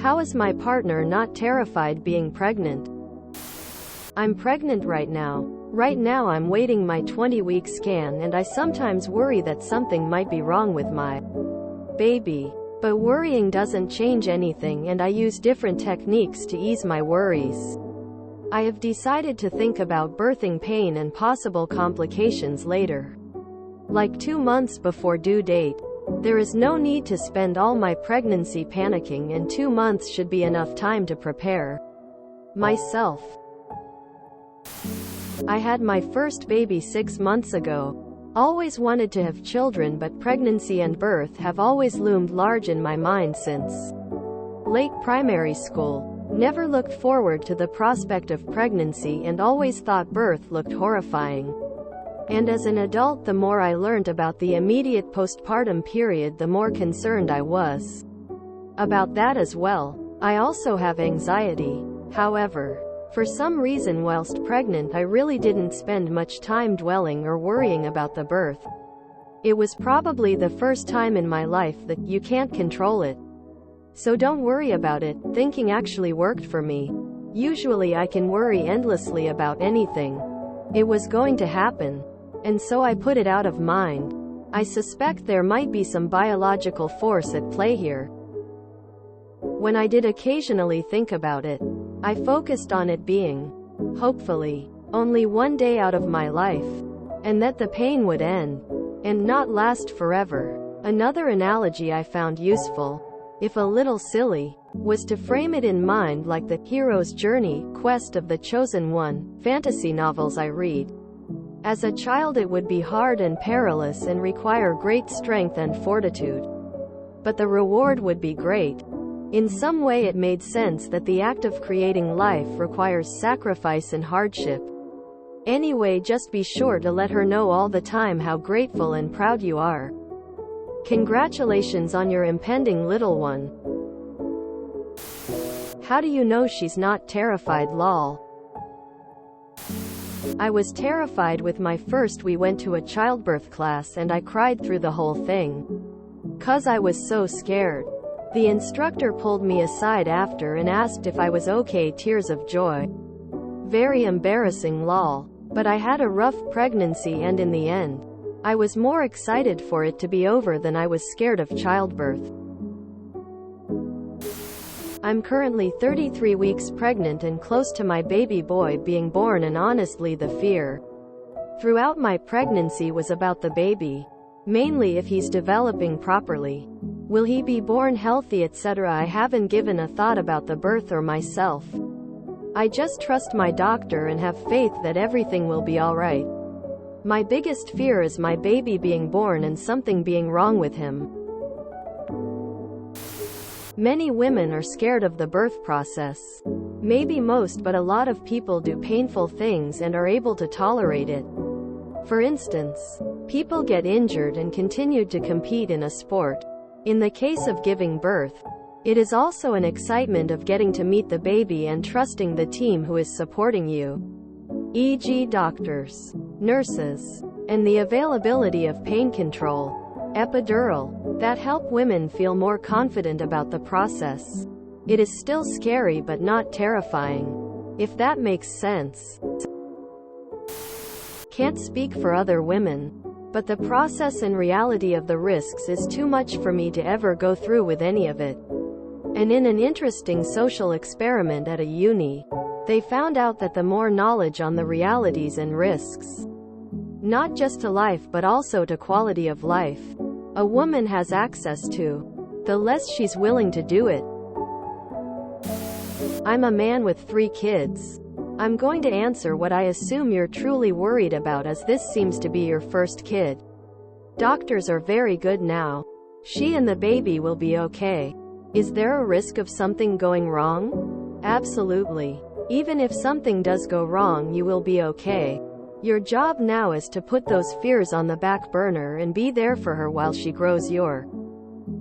How is my partner not terrified being pregnant? I'm pregnant right now. Right now I'm waiting my 20-week scan and I sometimes worry that something might be wrong with my baby. But worrying doesn't change anything and I use different techniques to ease my worries. I have decided to think about birthing pain and possible complications later. Like 2 months before due date. There is no need to spend all my pregnancy panicking and 2 months should be enough time to prepare myself. I had my first baby 6 months ago. Always wanted to have children, but pregnancy and birth have always loomed large in my mind since late primary school. Never looked forward to the prospect of pregnancy and always thought birth looked horrifying. And as an adult, the more I learned about the immediate postpartum period, the more concerned I was about that as well. I also have anxiety. However, for some reason whilst pregnant I really didn't spend much time dwelling or worrying about the birth. It was probably the first time in my life that you can't control it. So don't worry about it. Thinking actually worked for me. Usually I can worry endlessly about anything. It was going to happen. And so I put it out of mind. I suspect there might be some biological force at play here. When I did occasionally think about it, I focused on it being, hopefully, only one day out of my life, and that the pain would end, and not last forever. Another analogy I found useful, if a little silly, was to frame it in mind like the hero's journey, quest of the chosen one, fantasy novels I read. As a child it would be hard and perilous and require great strength and fortitude. But the reward would be great. In some way it made sense that the act of creating life requires sacrifice and hardship. Anyway, just be sure to let her know all the time how grateful and proud you are. Congratulations on your impending little one. How do you know she's not terrified? Lol. I was terrified with my first. We went to a childbirth class and I cried through the whole thing. 'Cause I was so scared. The instructor pulled me aside after and asked if I was okay. Tears of joy. Very embarrassing. Lol. But I had a rough pregnancy and in the end, I was more excited for it to be over than I was scared of childbirth. I'm currently 33 weeks pregnant and close to my baby boy being born, and honestly the fear throughout my pregnancy was about the baby. Mainly if he's developing properly. Will he be born healthy, etc. I haven't given a thought about the birth or myself. I just trust my doctor and have faith that everything will be alright. My biggest fear is my baby being born and something being wrong with him. Many women are scared of the birth process. Maybe most, but a lot of people do painful things and are able to tolerate it. For instance, people get injured and continued to compete in a sport. In the case of giving birth, it is also an excitement of getting to meet the baby and trusting the team who is supporting you, e.g. doctors, nurses, and the availability of pain control, epidural, that help women feel more confident about the process. It is still scary but not terrifying, if that makes sense. Can't speak for other women, but the process and reality of the risks is too much for me to ever go through with any of it. And in an interesting social experiment at a uni, they found out that the more knowledge on the realities and risks, not just to life but also to quality of life, a woman has access to, the less she's willing to do it. I'm a man with 3 kids. I'm going to answer what I assume you're truly worried about, as this seems to be your first kid. Doctors are very good now. She and the baby will be okay. Is there a risk of something going wrong? Absolutely. Even if something does go wrong, you will be okay. Your job now is to put those fears on the back burner and be there for her while she grows your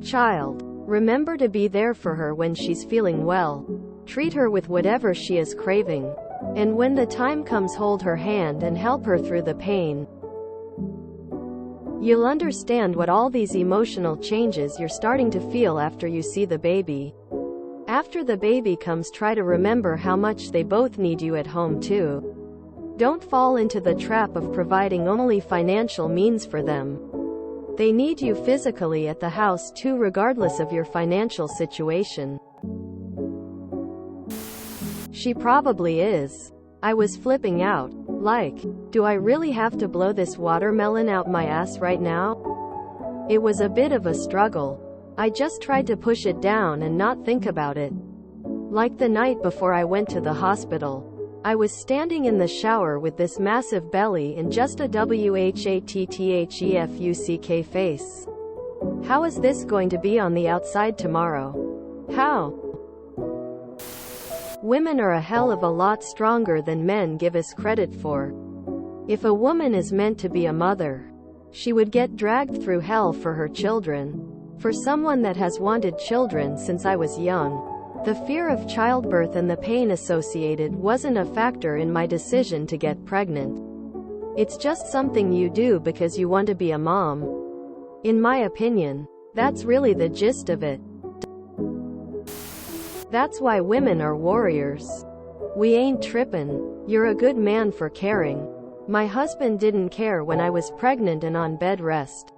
child. Remember to be there for her when she's feeling well. Treat her with whatever she is craving. And when the time comes, hold her hand and help her through the pain. You'll understand what all these emotional changes you're starting to feel after you see the baby. After the baby comes, try to remember how much they both need you at home too. Don't fall into the trap of providing only financial means for them. They need you physically at the house too, regardless of your financial situation. She probably is. I was flipping out. Like, do I really have to blow this watermelon out my ass right now? It was a bit of a struggle. I just tried to push it down and not think about it. Like the night before I went to the hospital. I was standing in the shower with this massive belly and just a WHATTHEFUCK face. How is this going to be on the outside tomorrow? How? Women are a hell of a lot stronger than men give us credit for. If a woman is meant to be a mother, she would get dragged through hell for her children. For someone that has wanted children since I was young, the fear of childbirth and the pain associated wasn't a factor in my decision to get pregnant. It's just something you do because you want to be a mom. In my opinion, that's really the gist of it. That's why women are warriors. We ain't trippin'. You're a good man for caring. My husband didn't care when I was pregnant and on bed rest.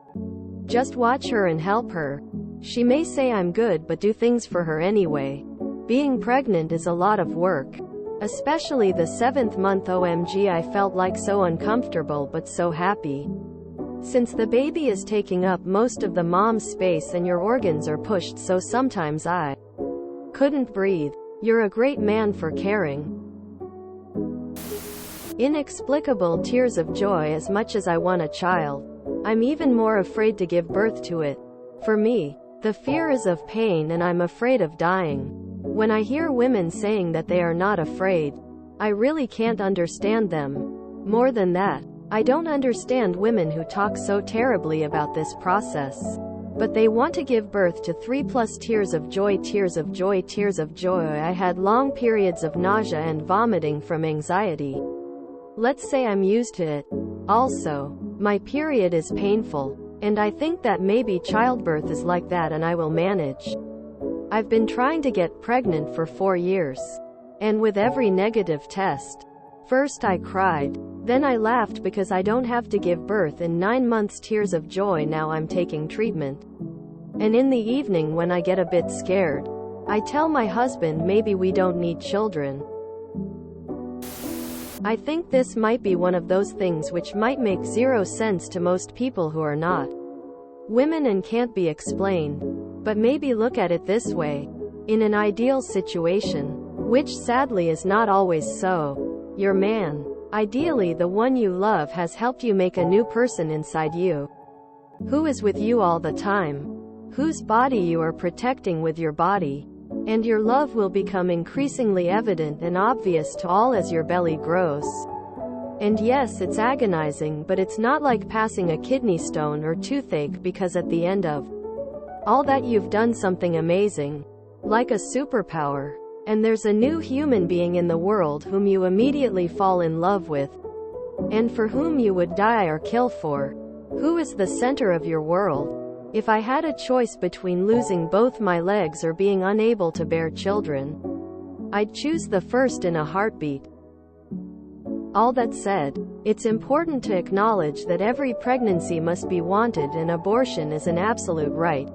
Just watch her and help her. She may say I'm good, but do things for her anyway. Being pregnant is a lot of work. Especially the 7th month. OMG, I felt like so uncomfortable but so happy. Since the baby is taking up most of the mom's space and your organs are pushed, so sometimes I couldn't breathe. You're a great man for caring. Inexplicable tears of joy. As much as I want a child, I'm even more afraid to give birth to it. For me, the fear is of pain and I'm afraid of dying. When I hear women saying that they are not afraid, I really can't understand them. More than that, I don't understand women who talk so terribly about this process. But they want to give birth to 3+ tears of joy, tears of joy, tears of joy. I had long periods of nausea and vomiting from anxiety. Let's say I'm used to it. Also, my period is painful, and I think that maybe childbirth is like that and I will manage. I've been trying to get pregnant for 4 years. And with every negative test, first I cried, then I laughed because I don't have to give birth in 9 months. Tears of joy. Now I'm taking treatment. And in the evening when I get a bit scared, I tell my husband maybe we don't need children. I think this might be one of those things which might make zero sense to most people who are not women and can't be explained. But maybe look at it this way. In an ideal situation, which sadly is not always so, your man, ideally the one you love, has helped you make a new person inside you, who is with you all the time, whose body you are protecting with your body. And your love will become increasingly evident and obvious to all as your belly grows. And yes, it's agonizing, but it's not like passing a kidney stone or toothache, because at the end of all that you've done something amazing, like a superpower. And there's a new human being in the world whom you immediately fall in love with, and for whom you would die or kill for, who is the center of your world. If I had a choice between losing both my legs or being unable to bear children, I'd choose the first in a heartbeat. All that said, it's important to acknowledge that every pregnancy must be wanted and abortion is an absolute right.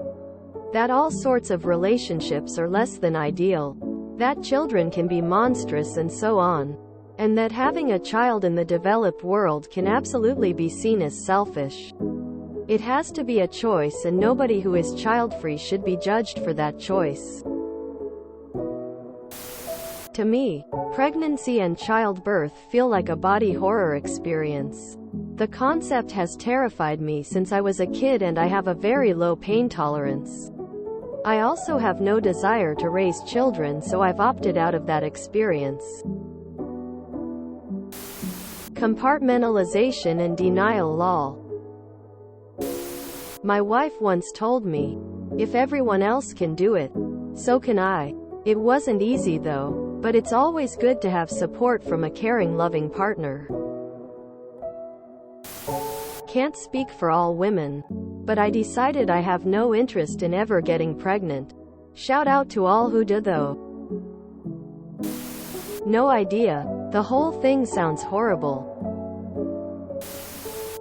That all sorts of relationships are less than ideal. That children can be monstrous and so on. And that having a child in the developed world can absolutely be seen as selfish. It has to be a choice, and nobody who is child-free should be judged for that choice. To me, pregnancy and childbirth feel like a body horror experience. The concept has terrified me since I was a kid, and I have a very low pain tolerance. I also have no desire to raise children, so I've opted out of that experience. Compartmentalization and denial. Lol. My wife once told me, if everyone else can do it, so can I. It wasn't easy though, but it's always good to have support from a caring, loving partner. Can't speak for all women, but I decided I have no interest in ever getting pregnant. Shout out to all who did though. No idea. The whole thing sounds horrible.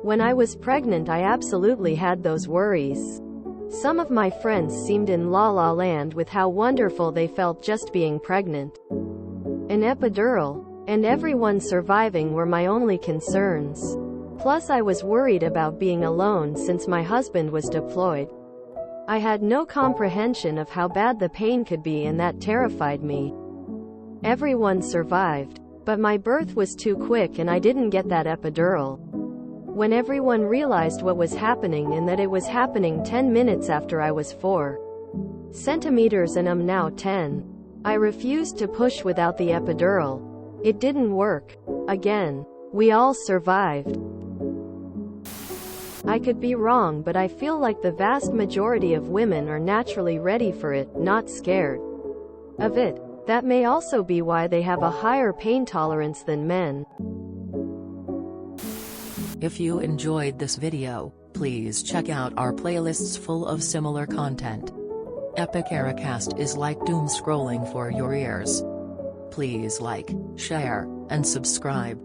When I was pregnant, I absolutely had those worries. Some of my friends seemed in la la land with how wonderful they felt just being pregnant. An epidural, and everyone surviving were my only concerns. Plus I was worried about being alone since my husband was deployed. I had no comprehension of how bad the pain could be, and that terrified me. Everyone survived, but my birth was too quick and I didn't get that epidural. When everyone realized what was happening and that it was happening 10 minutes after I was 4 centimeters and I'm now 10, I refused to push without the epidural. It didn't work. Again. We all survived. I could be wrong, but I feel like the vast majority of women are naturally ready for it, not scared of it. That may also be why they have a higher pain tolerance than men. If you enjoyed this video, please check out our playlists full of similar content. Epic Ericast is like doom scrolling for your ears. Please like, share, and subscribe.